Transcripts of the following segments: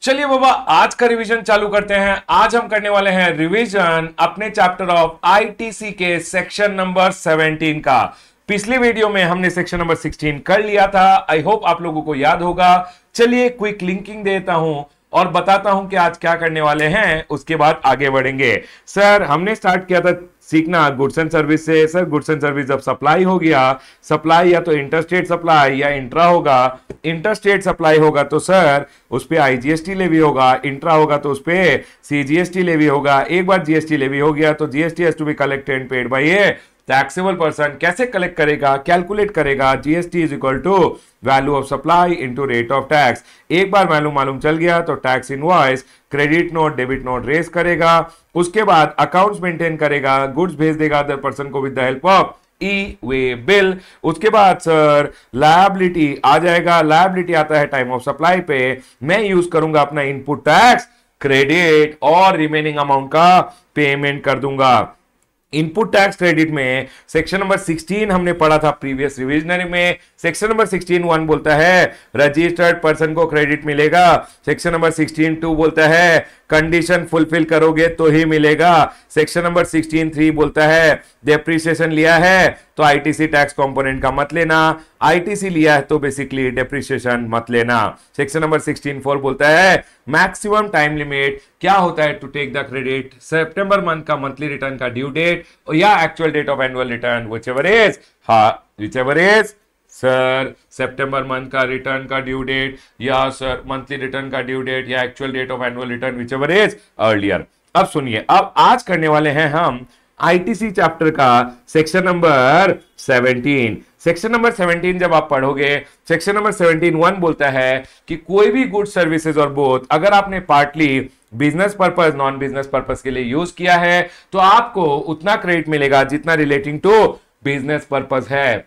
चलिए बाबा, आज का रिवीजन चालू करते हैं। आज हम करने वाले हैं रिवीजन अपने चैप्टर ऑफ आईटीसी के सेक्शन नंबर 17 का। पिछली वीडियो में हमने सेक्शन नंबर 16 कर लिया था। आई होप आप लोगों को याद होगा। चलिए क्विक लिंकिंग देता हूं और बताता हूं कि आज क्या करने वाले हैं, उसके बाद आगे बढ़ेंगे। सर हमने स्टार्ट किया था सीखना गुड्स एंड सर्विस से। सर गुड्स एंड सर्विस जब सप्लाई हो गया, सप्लाई या तो इंटरस्टेट सप्लाई या इंट्रा होगा। इंटरस्टेट सप्लाई होगा तो सर उस पे आईजीएसटी लेवी होगा, इंट्रा होगा तो उस पे सीजीएसटी लेवी होगा। एक बार जीएसटी लेवी हो गया तो GST has to be collected and paid by a taxable person. कैसे कलेक्ट करेगा, कैलकुलेट करेगा। GST is equal to value of supply into rate of tax. एक बार वैल्यू मालूम चल गया तो tax invoice, credit note, debit note raise करेगा। उसके बाद अकाउंट्स मेंटेन करेगा, गुड्स भेज देगा अदर पर्सन को with the help of e way bill. उसके बाद सर लायबिलिटी आ जाएगा। लायबिलिटी आता है टाइम ऑफ सप्लाई पे। मैं यूज करूंगा अपना इनपुट टैक्स क्रेडिट और रिमेनिंग अमाउंट का पेमेंट कर दूंगा। इनपुट टैक्स क्रेडिट में सेक्शन नंबर 16 हमने पढ़ा था प्रीवियस रिविजनरी में। सेक्शन नंबर 16(1) बोलता है रजिस्टर्ड पर्सन को क्रेडिट मिलेगा। सेक्शन नंबर 16(2) बोलता है कंडीशन फुलफिल करोगे तो ही मिलेगा। सेक्शन नंबर 16(3) बोलता है डेप्रिसिएशन लिया है तो आईटीसी टैक्स कंपोनेंट का मत लेना, आईटीसी लिया है तो बेसिकली डेप्रिसिएशन मत लेना। सेक्शन नंबर 16(4) बोलता है मैक्सिमम टाइम लिमिट क्या होता है टू टेक द क्रेडिट, सितंबर मंथ का मंथली रिटर्न का ड्यू डेट या actual date of annual return whichever is sir सितंबर मंथ का रिटर्न का ड्यू डेट या सर मंथली रिटर्न का ड्यू डेट या actual date of annual return whichever is earlier. अब सुनिए, अब आज करने वाले हैं हम आईटीसी चैप्टर का सेक्शन नंबर 17। सेक्शन नंबर 17 जब आप पढ़ोगे, सेक्शन नंबर 17(1) बोलता है कि कोई भी गुड्स सर्विसेज और बोथ अगर आपने partly business purpose non business purpose के लिए यूज किया है तो आपको उतना क्रेडिट मिलेगा जितना रिलेटिंग टू बिजनेस पर्पस है।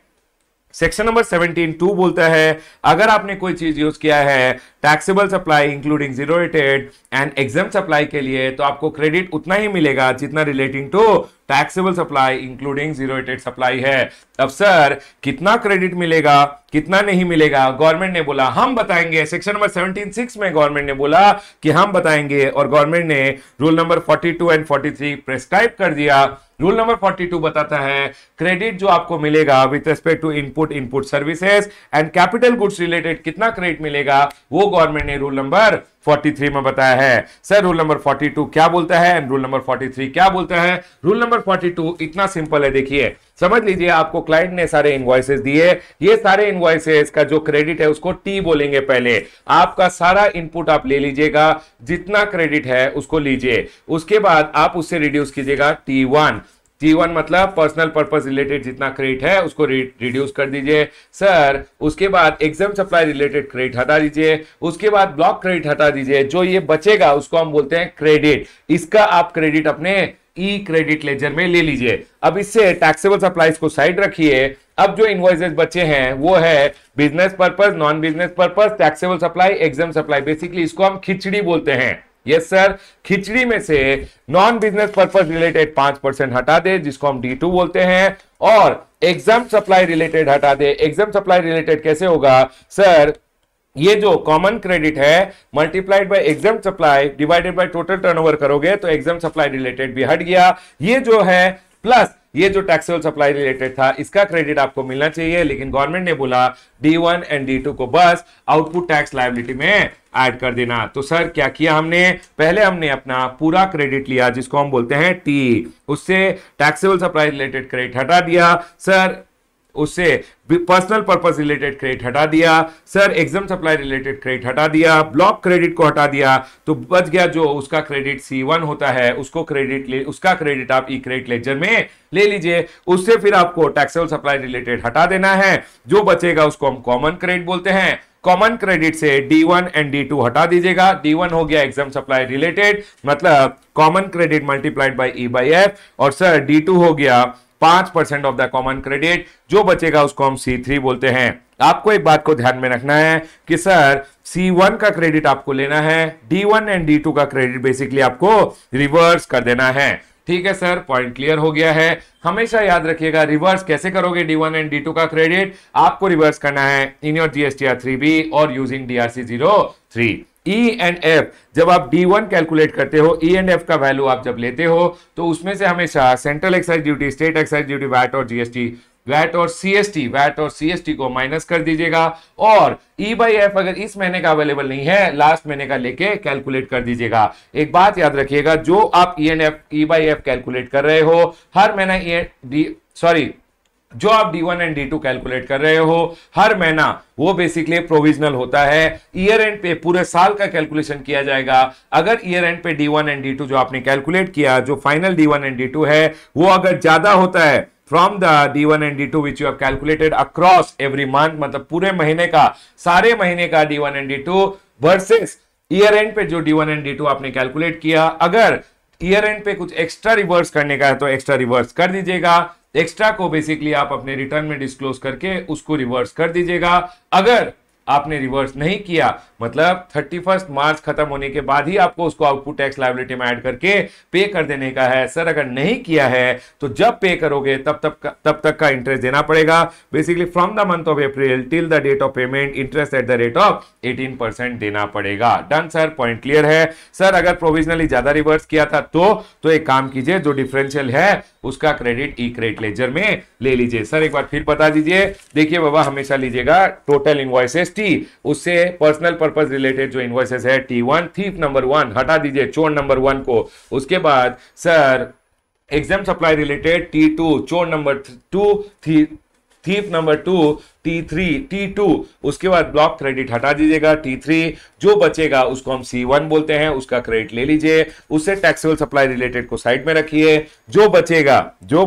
सेक्शन नंबर 17(2) बोलता है अगर आपने कोई चीज यूज किया है taxable supply including zero rated and exempt supply के लिए तो आपको क्रेडिट उतना ही मिलेगा जितना relating to taxable supply including zero rated supply है। अब सर कितना क्रेडिट मिलेगा, कितना नहीं मिलेगा, गवर्नमेंट ने बोला हम बताएंगे। सेक्शन नंबर 17(6) में गवर्नमेंट ने बोला कि हम बताएंगे और गवर्नमेंट ने रूल नंबर 42 एंड 43 प्रेस्क्राइब कर दिया। रूल नंबर 42 बताता है क्रेडिट जो आपको मिलेगा with respect to input services and capital goods related कितना क्रेडिट मिलेगा वो गवर्नमेंट ने रूल नंबर 43 में बताया है। सर रूल नंबर 42 क्या बोलता है एंड रूल नंबर 43 क्या बोलता है? रूल नंबर 42 इतना सिंपल है, देखिए समझ लीजिए। आपको क्लाइंट ने सारे इनवॉइसेस दिए, ये सारे इनवॉइसेस का जो क्रेडिट है उसको टी बोलेंगे। पहले आपका सारा इनपुट आप ले लीजिएगा, जितना क्रेडिट है उसको लीजिए। उसके बाद आप उससे रिड्यूस कीजिएगा T1 मतलब पर्सनल पर्पस रिलेटेड जितना क्रेडिट है उसको रिड्यूस कर दीजिए। सर उसके बाद एग्जाम सप्लाई रिलेटेड क्रेडिट हटा दीजिए। उसके बाद ब्लॉक क्रेडिट हटा दीजिए। जो ये बचेगा उसको हम बोलते हैं क्रेडिट। इसका आप क्रेडिट अपने ई क्रेडिट लेजर में ले लीजिए। अब इससे टैक्सेबल सप्लाईज को साइड रखिए। अब जो इनवॉइसेस बचे हैं वो है business purpose, non business purpose, taxable supply, exempt supply. Basically इसको हम खिचड़ी बोलते हैं। यस सर, खिचड़ी में से नॉन बिजनेस पर्पस रिलेटेड 5% हटा दे जिसको हम D2 बोलते हैं और एग्जाम सप्लाई रिलेटेड हटा दे। एग्जाम सप्लाई रिलेटेड कैसे होगा सर? ये जो कॉमन क्रेडिट है multiplied by exempt supply divided by total turnover करोगे तो एग्जाम सप्लाई रिलेटेड भी हट गया। ये जो है प्लस ये जो टैक्सेबल सप्लाई रिलेटेड था इसका क्रेडिट आपको मिलना चाहिए, लेकिन गवर्नमेंट ने बोला D1 एंड D2 को बस आउटपुट टैक्स लायबिलिटी में ऐड कर देना। तो सर क्या किया हमने? पहले हमने अपना पूरा क्रेडिट लिया जिसको हम बोलते हैं टी, उससे टैक्सेबल सप्लाई रिलेटेड क्रेडिट हटा दिया। सर उससे पर्सनल पर्पस रिलेटेड क्रेडिट हटा दिया। Sir exempt supply related credit हटा दिया। ब्लॉक क्रेडिट को हटा दिया तो बच गया जो उसका क्रेडिट C1 होता है, उसको उसका क्रेडिट आप ई क्रेडिट लेजर में ले लीजिए। उससे फिर आपको टैक्सेबल सप्लाई रिलेटेड हटा देना है। जो बचेगा उसको हम कॉमन क्रेडिट बोलते हैं। कॉमन क्रेडिट से D1 एंड D2 हटा दीजिएगा। D1 हो गया एग्जाम सप्लाई रिलेटेड मतलब common credit multiplied by E by F और सर D2 हो गया 5% ऑफ द कॉमन क्रेडिट। जो बचेगा उसको हम C3 बोलते हैं। आपको एक बात को ध्यान में रखना है कि सर C1 का क्रेडिट आपको लेना है, D1 एंड D2 का क्रेडिट बेसिकली आपको रिवर्स कर देना है। ठीक है सर, पॉइंट क्लियर हो गया है। हमेशा याद रखिएगा रिवर्स कैसे करोगे D1 एंड D2 का क्रेडिट। आपको रिवर्स करना है इन योर GSTR 3B और using DRC 03। E and F जब आप D1 कैलकुलेट करते हो, ई एंड एफ का वैल्यू आप जब लेते हो तो उसमें से हमेशा central excise duty, state excise duty, VAT और जीएसटी, वैट और सीएसटी को माइनस कर दीजिएगा और ई बाई एफ अगर इस महीने का अवेलेबल नहीं है, लास्ट महीने का लेके कैलकुलेट कर दीजिएगा। एक बात याद रखिएगा, जो आप ई बाई एफ कैलकुलेट कर रहे हो हर महीना जो आप D1 एंड D2 कैलकुलेट कर रहे हो हर महीना, वो बेसिकली प्रोविजनल होता है। ईयर एंड पे पूरे साल का कैलकुलेशन किया जाएगा। अगर ईयर एंड पे D1 एंड D2 जो आपने कैलकुलेट किया, जो फाइनल D1 एंड D2 है, वो अगर ज्यादा होता है from the D1 and D2 which you have calculated across every month, मतलब पूरे महीने का, सारे महीने का D1 and D2 versus year and पे जो D1 एंड D2 आपने कैलकुलेट किया, अगर ईयर एंड पे कुछ एक्स्ट्रा रिवर्स करने का है तो एक्स्ट्रा रिवर्स कर दीजिएगा। एक्स्ट्रा को बेसिकली आप अपने रिटर्न में डिस्क्लोज करके उसको रिवर्स कर दीजिएगा। अगर आपने रिवर्स नहीं किया, मतलब 31 मार्च खत्म होने के बाद ही आपको उसको आउटपुट टैक्स लायबिलिटी में ऐड करके पे कर देने का है। सर अगर नहीं किया है तो जब पे करोगे तब तक का इंटरेस्ट देना पड़ेगा। Basically from the month of April till the date of payment interest at the rate of 18% देना पड़ेगा। डन सर, पॉइंट क्लियर है। सर अगर प्रोविजनली ज्यादा रिवर्स किया था तो एक काम कीजिए, जो डिफरेंशियल है उसका क्रेडिट ई क्रेडिट लेजर में ले लीजिए। सर एक बार फिर बता दीजिए। देखिए बाबा, हमेशा लीजिएगा टोटल इनवॉइसेस T, उससे पर्सनल पर्पस रिलेटेड जो इनवॉइसेस है T1, थीफ नंबर 1 हटा दीजिए, चोर नंबर 1 को। उसके बाद sir exempt supply related T2, चोर number 2, thief number 2 T3, T2, उसके बाद ब्लॉक क्रेडिट हटा दीजिएगा T3, जो बचेगा उसको हम C1 बोलते हैं, उसका क्रेडिट ले लीजिए। उससे टैक्सेबल सप्लाई रिलेटेड को साइड में रखिए। जो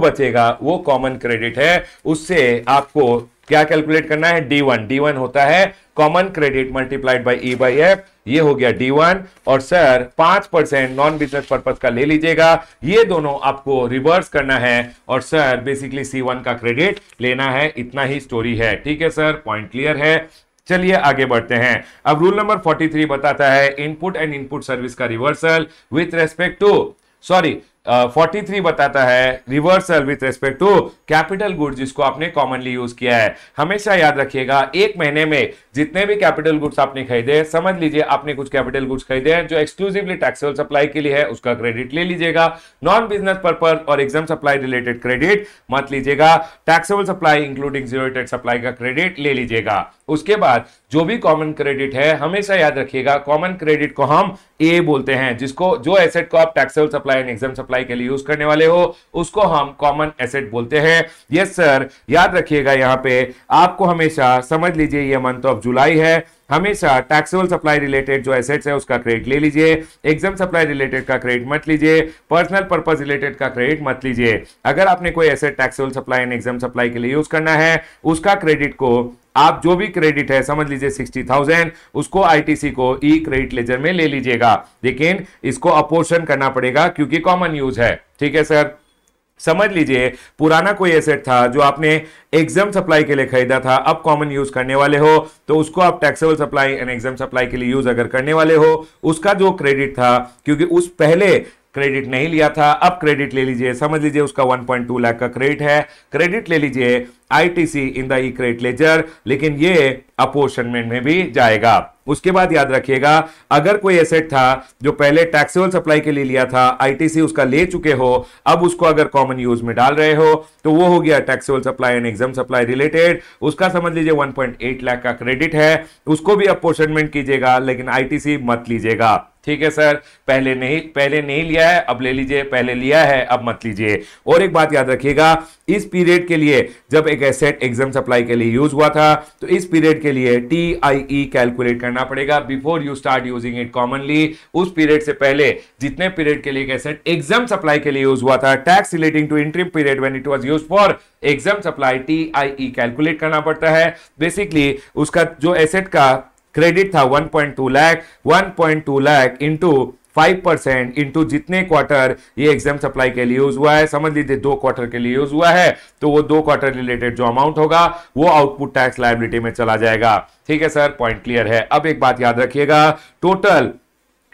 बचेगा वो कॉमन क्रेडिट है, उससे आपको क्या कैलकुलेट करना है, D1 होता है common credit multiplied bye E by F, ये हो गया D1। और सर 5% नॉन बिजनेस पर्पस का ले लीजिएगा, ये दोनों आपको रिवर्स करना है और सर बेसिकली C1 का क्रेडिट लेना है। इतना ही स्टोरी है, ठीक है सर, पॉइंट क्लियर है। चलिए आगे बढ़ते हैं। अब रूल नंबर 43 बताता है इनपुट एंड इनपुट सर्विस का रिवर्सल विथ रेस्पेक्ट टू 43 बताता है reversal with respect to capital goods, जिसको आपने कॉमनली यूज किया है। हमेशा याद रखिएगा, एक महीने में जितने भी कैपिटल गुड्स आपने खरीदे, समझ लीजिए आपने कुछ कैपिटल गुड्स खरीदे हैं जो एक्सक्लूसिवली टैक्सेबल सप्लाई के लिए है, उसका क्रेडिट ले लीजिएगा। नॉन बिजनेस पर्पस और एग्जाम सप्लाई रिलेटेड क्रेडिट मत लीजिएगा। Taxable supply including zero tax supply का क्रेडिट ले लीजिएगा। उसके बाद जो भी कॉमन क्रेडिट है, हमेशा याद रखिएगा कॉमन क्रेडिट को हम ए बोलते हैं, जिसको जो एसेट को आप taxable supply and exempt supply के लिए यूज करने वाले हो उसको हम कॉमन एसेट बोलते हैं। यस सर, याद रखिएगा यहां पे आपको हमेशा समझ लीजिए ये मंथ ऑफ जुलाई है, हमेशा टैक्सेबल सप्लाई रिलेटेड जो एसेट्स है उसका क्रेडिट ले लीजिए, एग्जाम सप्लाई रिलेटेड का क्रेडिट मत लीजिए, पर्सनल पर्पस रिलेटेड का क्रेडिट मत लीजिए। अगर आपने कोई asset taxable supply and exempt supply के लिए यूज करना है, उसका क्रेडिट को आप जो भी क्रेडिट है समझ लीजिए 60,000, उसको आईटीसी को ई क्रेडिट लेजर में ले लीजिएगा, लेकिन इसको अपोर्शन करना पड़ेगा क्योंकि कॉमन यूज है। ठीक है सर, समझ लीजिए पुराना कोई एसेट था जो आपने एग्जाम सप्लाई के लिए खरीदा था, अब कॉमन यूज करने वाले हो, तो उसको आप taxable supply and exempt supply के लिए यूज अगर करने वाले हो, उसका जो क्रेडिट था, क्योंकि उस पहले क्रेडिट नहीं लिया था, अब क्रेडिट ले लीजिए, समझ लीजिए उसका 1.2 लाख का क्रेडिट है, क्रेडिट ले लीजिए ITC in the E credit ledger, लेकिन ये अपोर्शनमेंट में भी जाएगा। उसके बाद याद रखिएगा, अगर कोई एसेट था जो पहले टैक्सेबल सप्लाई के लिए लिया था, आईटीसी उसका ले चुके हो, अब उसको अगर कॉमन यूज में डाल रहे हो, तो वो हो गया taxable supply and exempt supply related, उसका समझ लीजिए 1.8 लाख का क्रेडिट है, उसको भी अपोर्शनमेंट कीजिएगा, लेकिन आईटीसी मत लीजिएगा। ठीक है सर, पहले नहीं लिया है अब ले लीजिए, पहले लिया है अब मत लीजिए। और एक बात याद रखिएगा, इस पीरियड के लिए जब एक एसेट एग्जाम सप्लाई के लिए यूज हुआ था, तो इस पीरियड के लिए टीआईई कैलकुलेट करना पड़ेगा before you start using it commonly. उस पीरियड से पहले जितने पीरियड के लिए एक एसेट एग्जाम सप्लाई के लिए यूज हुआ था, tax relating to interim period when it was used for exempt supply, TIE calculate करना पड़ता है। बेसिकली उसका जो एसेट का क्रेडिट था 1.2 लाख इंटू 5% इंटू जितने क्वार्टर ये एग्जाम सप्लाई के लिए यूज हुआ है, समझ लीजिए 2 क्वार्टर के लिए यूज हुआ है, तो वो 2 क्वार्टर रिलेटेड जो अमाउंट होगा वो आउटपुट टैक्स लायबिलिटी में चला जाएगा। ठीक है सर, पॉइंट क्लियर है। अब एक बात याद रखिएगा, टोटल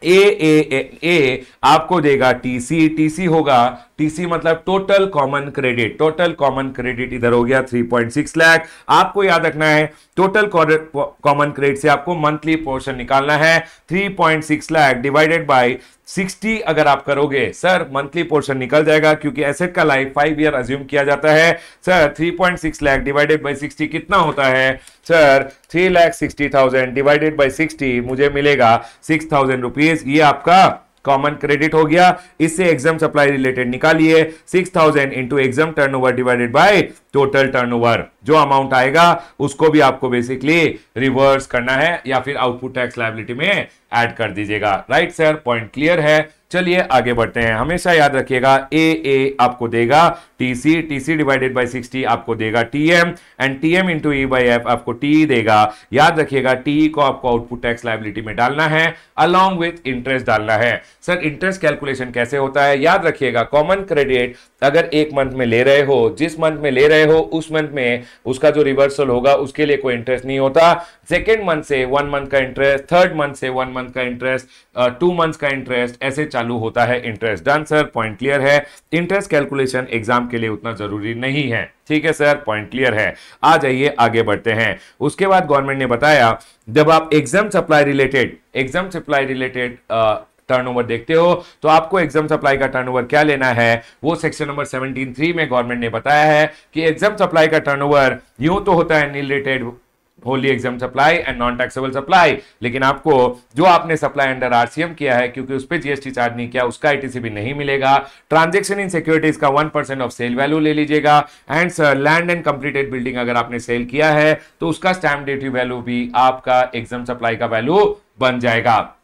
ए आपको देगा टीसी होगा टीसी मतलब total common credit, total common credit इधर हो गया 3.6 लाख। आपको याद रखना है टोटल कॉमन क्रेडिट से आपको मंथली पोर्शन निकालना है 3.6 लाख डिवाइडेड बाय 60 अगर आप करोगे सर मंथली पोर्शन निकल जाएगा, क्योंकि एसेट का लाइफ 5 ईयर अज्यूम किया जाता है। सर 3.6 लाख डिवाइडेड बाय 60 कितना होता है सर? 3,60,000 डिवाइडेड बाय 60 मुझे मिलेगा 6,000 रुपीज। ये आपका कॉमन क्रेडिट हो गया। इससे एग्जाम सप्लाई रिलेटेड निकालिए 6,000 into exam turnover divided by total turnover. जो अमाउंट आएगा उसको भी आपको बेसिकली रिवर्स करना है या फिर आउटपुट टैक्स लायबिलिटी में ऐड कर दीजिएगा। राइट सर, पॉइंट क्लियर है। चलिए आगे बढ़ते हैं। हमेशा याद रखिएगा ए आपको देगा टीसी, टीसी डिवाइडेड बाय 60 आपको देगा TM, and TM into E by F आपको टी देगा। याद रखिएगा टी को आपको आउटपुट टैक्स लायबिलिटी में डालना है अलॉन्ग विथ इंटरेस्ट डालना है। सर इंटरेस्ट कैलकुलेशन कैसे होता है? याद रखिएगा कॉमन क्रेडिट अगर एक मंथ में ले रहे हो, जिस मंथ में ले रहे हो उस मंथ में उसका जो रिवर्सल होगा उसके लिए कोई इंटरेस्ट नहीं होता। सेकेंड मंथ से 1 मंथ का इंटरेस्ट, थर्ड मंथ से 1 मंथ का इंटरेस्ट, 2 मंथ्स का इंटरेस्ट, ऐसे चालू होता है interest. Done sir, point clear है। इंटरेस्ट कैलकुलेशन एग्जाम के लिए उतना जरूरी नहीं है। ठीक है सर, पॉइंट क्लियर है। आ जाइए आगे बढ़ते हैं। उसके बाद गवर्नमेंट ने बताया जब आप एग्जाम सप्लाई रिलेटेड टर्नओवर देखते हो तो आपको एग्जाम सप्लाई का टर्नओवर क्या लेना है, वो सेक्शन नंबर 17(3) में गवर्नमेंट ने बताया है कि एग्जाम सप्लाई का टर्नओवर यूं तो होता है nil rated wholly exempt supply and non taxable supply, लेकिन आपको जो आपने सप्लाई अंडर आरसीएम किया है क्योंकि उस पर जीएसटी चार्ज नहीं किया उसका आईटीसी भी नहीं मिलेगा। ट्रांजैक्शन इन सिक्योरिटीज का 1% ऑफ सेल वैल्यू ले लीजिएगा। And sir land and completed building अगर आपने सेल किया है तो उसका स्टैम्प ड्यूटी वैल्यू भी आपका एग्जाम सप्लाई का वैल्यू बन जाएगा।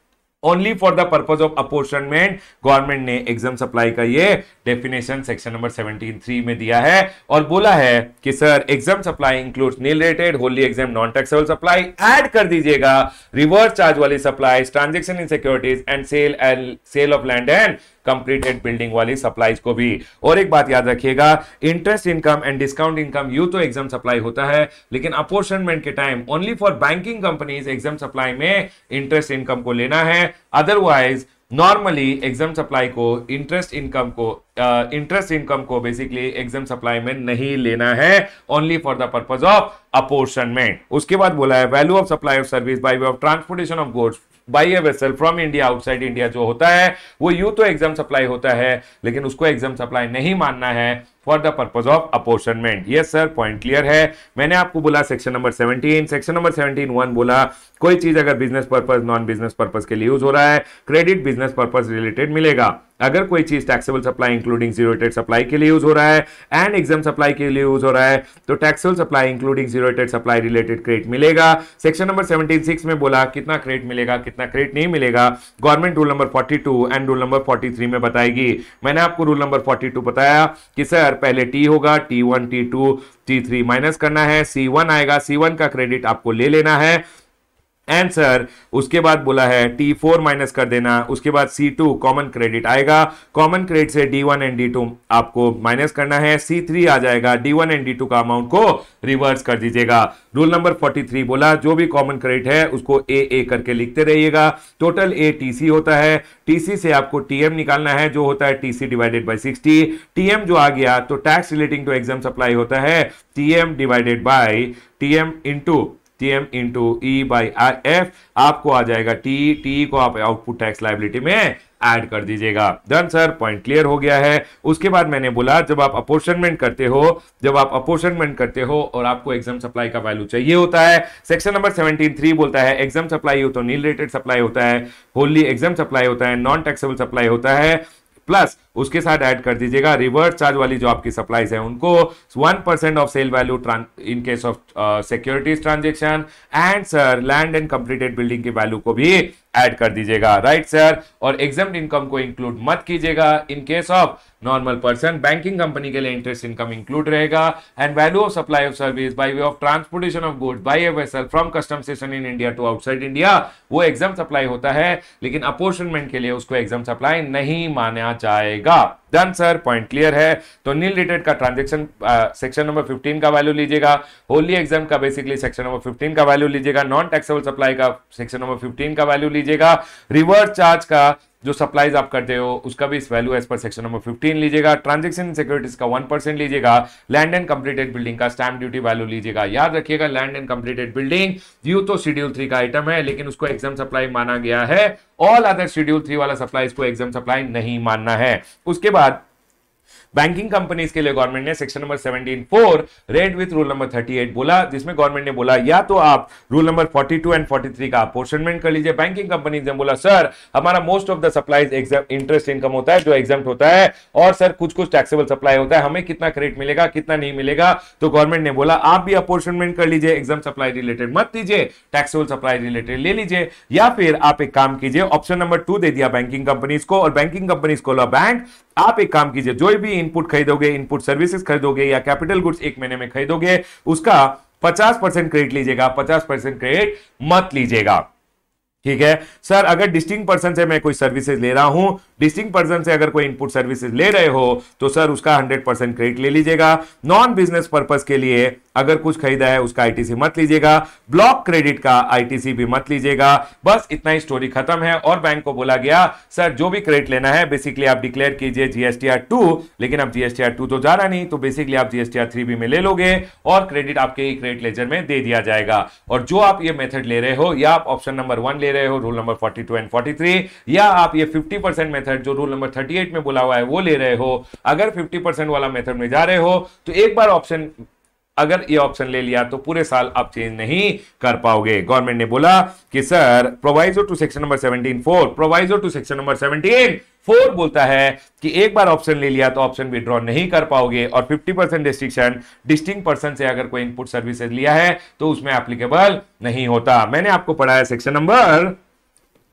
Only for the purpose of apportionment government ने एग्जाम सप्लाई का ये डेफिनेशन सेक्शन नंबर 17(3) में दिया है और बोला है कि sir exempt supply includes nil rated wholly exempt non taxable supply, add कर दीजिएगा रिवर्स चार्ज वाली supply, transaction in securities and sale of land and completed building वाली सप्लाईज को भी। और एक बात याद रखिएगा interest income and discount income यू तो एग्जाम सप्लाई होता है, लेकिन अपॉर्शनमेंट के time only for banking companies exempt supply में इंटरेस्ट इनकम को लेना है। अदरवाइज नॉर्मली एग्जाम सप्लाई को इंटरेस्ट इनकम को बेसिकली एग्जाम सप्लाई में नहीं लेना है, only for the purpose of apportionment. उसके बाद बोला है value of supply of service by way of transportation of goods by A vessel from India outside India जो होता है वो यूं तो एग्जाम सप्लाई होता है, लेकिन उसको एग्जाम सप्लाई नहीं मानना है for the purpose of apportionment. Yes sir, point clear है। मैंने आपको बोला सेक्शन नंबर 17(1) बोला कोई चीज अगर business purpose non business purpose के लिए यूज हो रहा है क्रेडिट बिजनेस पर्पज रिलेटेड मिलेगा। अगर कोई चीज taxable supply including zero rated supply के लिए यूज हो रहा है एंड एग्जाम सप्लाई के लिए यूज हो रहा है तो taxable supply including zero rated supply related credit मिलेगा। सेक्शन नंबर 17(6) में बोला कितना क्रेडिट मिलेगा कितना क्रेडिट नहीं मिलेगा government rule number 42 and rule number 43 में बताएगी। मैंने आपको रूल नंबर 42 बताया कि सर पहले टी होगा, T1 T2 T3 माइनस करना है, C1 आएगा, C1 का क्रेडिट आपको ले लेना है एंड सर उसके बाद बोला है T4 माइनस कर देना, उसके बाद C2 कॉमन क्रेडिट आएगा, कॉमन क्रेडिट से D1 एंड D2 आपको माइनस करना है, C3 आ जाएगा, D1 एंड D2 का अमाउंट को रिवर्स कर दीजिएगा। रूल नंबर 43 बोला जो भी कॉमन क्रेडिट है उसको ए करके लिखते रहिएगा। टोटल ए टीसी होता है, टीसी से आपको टीएम निकालना है जो होता है टीसी डिवाइडेड बाय 60। टीएम जो आ गया तो tax relating to exempt supply होता है TM divided by TM into E by F, आपको आ जाएगा टी को आप आउटपुट टैक्स लायबिलिटी में ऐड कर दीजिएगा। डन सर, पॉइंट क्लियर हो गया है। उसके बाद मैंने बोला जब आप अपॉर्शनमेंट करते हो और आपको एग्जाम सप्लाई का वैल्यू चाहिए होता है, सेक्शन नंबर 17(3) बोलता है एग्जाम सप्लाई हो तो नील रेटेड सप्लाई होता है, होली एग्जाम सप्लाई होता है, नॉन टैक्सेबल सप्लाई होता है, प्लस उसके साथ ऐड कर दीजिएगा रिवर्स चार्ज वाली जो आपकी सप्लाईज है उनको 1% of sale value in case of securities transaction and sir land and completed building की वैल्यू को भी ऐड कर दीजिएगा। राइट सर, और एग्जाम इनकम को इंक्लूड मत कीजिएगा in case of normal person. Banking company के लिए इंटरेस्ट इनकम इंक्लूड रहेगा and value of supply of service by way of transportation of goods by a vessel from custom station in India to outside India वो exam supply होता है, लेकिन apportionment के लिए उसको एग्जाम सप्लाई नहीं माना जाएगा। डन सर, पॉइंट क्लियर है। तो नील रेटेड का ट्रांजैक्शन सेक्शन नंबर 15 का वैल्यू लीजिएगा, होली एग्जाम का बेसिकली सेक्शन नंबर 15 का वैल्यू लीजिएगा, नॉन टैक्सेबल सप्लाई का सेक्शन नंबर 15 का वैल्यू लीजिएगा, रिवर्स चार्ज का जो सप्लाईज आप करते हो उसका भी वैल्यू एज पर सेक्शन नंबर 15 लीजिएगा। ट्रांजेक्शन सिक्योरिटीज का 1% लीजिएगा। लैंड एंड कंप्लीटेड बिल्डिंग का स्टैंप ड्यूटी वैल्यू लीजिएगा। याद रखिएगा लैंड एंड कंप्लीटेड बिल्डिंग यूं तो शेड्यूल 3 का आइटम है, लेकिन उसको एग्जाम सप्लाई माना गया है। ऑल अदर शेड्यूल 3 वाला सप्लाई को एग्जाम सप्लाई नहीं मानना है। उसके बाद बैंकिंग कंपनीज के लिए गवर्नमेंट ने section number 17(4) red with rule number 38 बोला, जिसमें गवर्नमेंट ने बोला या तो आप रूल नंबर 42 एंड 43 का अपोर्शनमेंट कर लीजिए। बैंकिंग कंपनीज ने बोला सर हमारा most of the supplies interest income होता है जो एग्जाम्प्ट होता है, और सर कुछ कुछ टैक्सेबल सप्लाई होता है, हमें कितना क्रेडिट मिलेगा कितना नहीं मिलेगा। तो गवर्नमेंट ने बोला आप भी अपोर्शनमेंट कर लीजिए, एग्जाम सप्लाई रिलेटेड मत लीजिए, टैक्सेबल सप्लाई रिलेटेड ले लीजिए। या फिर आप एक काम कीजिए, ऑप्शन नंबर 2 दे दिया बैंकिंग कंपनीज को, और बैंकिंग कंपनीज को बैंक आप एक काम कीजिए, जो भी इनपुट खरीदोगे, इनपुट सर्विसेज खरीदोगे या कैपिटल गुड्स एक महीने में खरीदोगे, उसका 50% क्रेडिट लीजिएगा, 50% क्रेडिट मत लीजिएगा। ठीक है सर, अगर डिस्टिंक्ट पर्सन से मैं कोई सर्विसेज ले रहा हूं, डिस्टिंक्ट पर्सन से अगर कोई इनपुट सर्विसेज ले रहे हो तो सर उसका 100% क्रेडिट ले लीजिएगा। नॉन बिजनेस पर्पस के लिए अगर कुछ खरीदा है उसका आईटीसी मत लीजिएगा, ब्लॉक क्रेडिट का आईटीसी भी मत लीजिएगा। बस इतना ही स्टोरी खत्म है। और बैंक को बोला गया सर जो भी क्रेडिट लेना है बेसिकली आप डिक्लेयर कीजिए जीएसटीआर 2, लेकिन अब जीएसटीआर 2 तो जा रहा नहीं, तो बेसिकली आप जीएसटीआर 3 भी में ले लोगे और क्रेडिट आपके ही क्रेडिट लेजर में दे दिया जाएगा। और जो आप ये मेथड ले रहे हो, या आप ऑप्शन नंबर 1 ले रहे हो रूल नंबर 42 एंड 43, या आप ये 50% मेथड जो रूल नंबर 38 में बोला हुआ है वो ले रहे हो, अगर 50% वाला मेथड में जा रहे हो तो एक बार ऑप्शन अगर ये ऑप्शन ले लिया तो पूरे साल आप चेंज नहीं कर पाओगे। गवर्नमेंट ने बोला कि sir proviso to section number 17(4), proviso to section number 17(4) बोलता है कि एक बार ऑप्शन ले लिया तो ऑप्शन विड्रॉ नहीं कर पाओगे, और 50% रिस्ट्रिक्शन डिस्टिंक्ट पर्सन से अगर कोई इनपुट सर्विसेज लिया है तो उसमें एप्लीकेबल नहीं होता। मैंने आपको पढ़ाया सेक्शन नंबर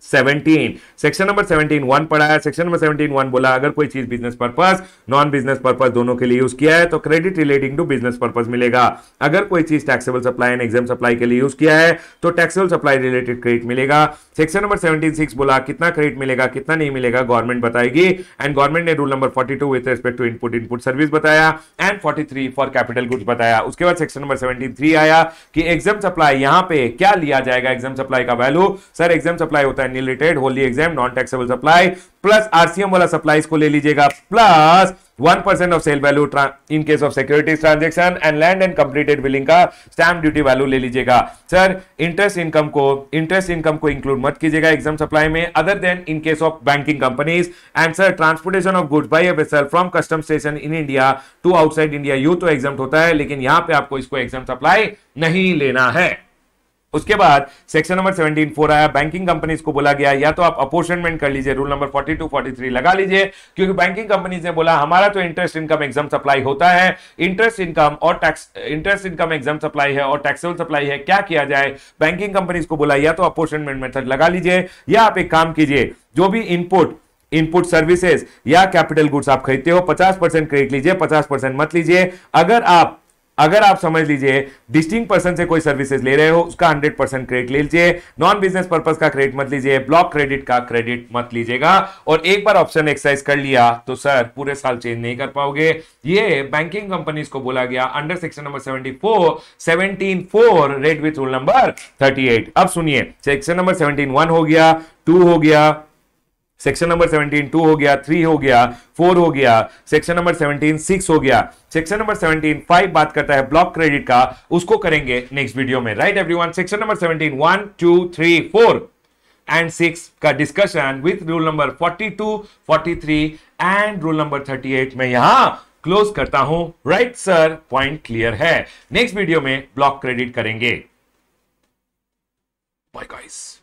17, सेक्शन नंबर 17(1) पढ़ा है। सेक्शन नंबर 17(1) बोला अगर कोई चीज business purpose non business purpose दोनों के लिए यूज किया है तो credit relating to business purpose मिलेगा। अगर कोई चीज taxable supply and exempt supply के लिए यूज किया है तो टैक्सेबल सप्लाई रिलेटेड क्रेडिट मिलेगा। सेक्शन नंबर 17(6) बोला कितना क्रेडिट मिलेगा कितना नहीं मिलेगा गवर्नमेंट बताएगी, एंड गवर्नमेंट ने rule number 42 with respect to input service बताया, एंड 43 फॉर कैपिटल गुड्स बताया। उसके बाद सेक्शन नंबर 17(3) आया कि एग्जाम सप्लाई यहां पे क्या लिया जाएगा, एग्जाम सप्लाई का वैल्यू। सर एग्जाम सप्लाई होता है related wholly exempt non taxable supply, plus RCM वाला सप्लाईज को ले लीजिएगा, plus 1% of sale value in case of securities transaction, and land and completed building का स्टैंप ड्यूटी वैल्यू ले लीजिएगा। सर इंटरेस्ट इनकम को इंक्लूड मत कीजिएगा एग्जाम सप्लाई में, other than in case of banking companies. And sir transportation of goods bye a vessel from custom station in India to outside India यू तो exempt होता है, लेकिन यहां पे आपको इसको एग्जाम सप्लाई नहीं लेना है। उसके बाद सेक्शन नंबर 17(4) आया। बैंकिंग कंपनीज को बोला गया या तो आप अपोर्शनमेंट कर लीजिए, रूल नंबर 42 43 लगा लीजिए, क्योंकि बैंकिंग कंपनीज ने बोला हमारा तो इंटरेस्ट इनकम एग्जाम सप्लाई होता है, इंटरेस्ट इनकम एग्जाम सप्लाई है और टैक्सेबल सप्लाई है, क्या किया जाए। बैंकिंग कंपनीज को बोला या तो अपोर्शनमेंट मेथड लगा लीजिए, या आप एक काम कीजिए जो भी इनपुट सर्विसेज या कैपिटल गुड्स आप खरीदते हो 50% क्रेडिट लीजिए, 50% मत लीजिए। अगर आप समझ लीजिए डिस्टिंक्ट पर्सन से कोई सर्विसेज ले रहे हो उसका 100% क्रेडिट ले लीजिए, नॉन बिजनेस पर्पस का क्रेडिट मत लीजिए, ब्लॉक क्रेडिट का क्रेडिट मत लीजिएगा। और एक बार ऑप्शन एक्सरसाइज कर लिया तो सर पूरे साल चेंज नहीं कर पाओगे। ये बैंकिंग कंपनीज को बोला गया under section number 17(4) red with rule number 38। अब सुनिए, सेक्शन नंबर 17(1) हो गया, 2 हो गया, सेक्शन नंबर 17(2) हो गया, 3 हो गया, 4 हो गया, सेक्शन नंबर 17(6) हो गया। सेक्शन नंबर 17(5) बात करता है ब्लॉक क्रेडिट का, उसको करेंगे नेक्स्ट वीडियो में। Right everyone, section number 17(1), 2, 3, 4 and 6 का discussion with rule number 42, 43 and rule number 38 में यहां क्लोज करता हूं। राइट सर, पॉइंट क्लियर है। नेक्स्ट वीडियो में ब्लॉक क्रेडिट करेंगे। Bye guys.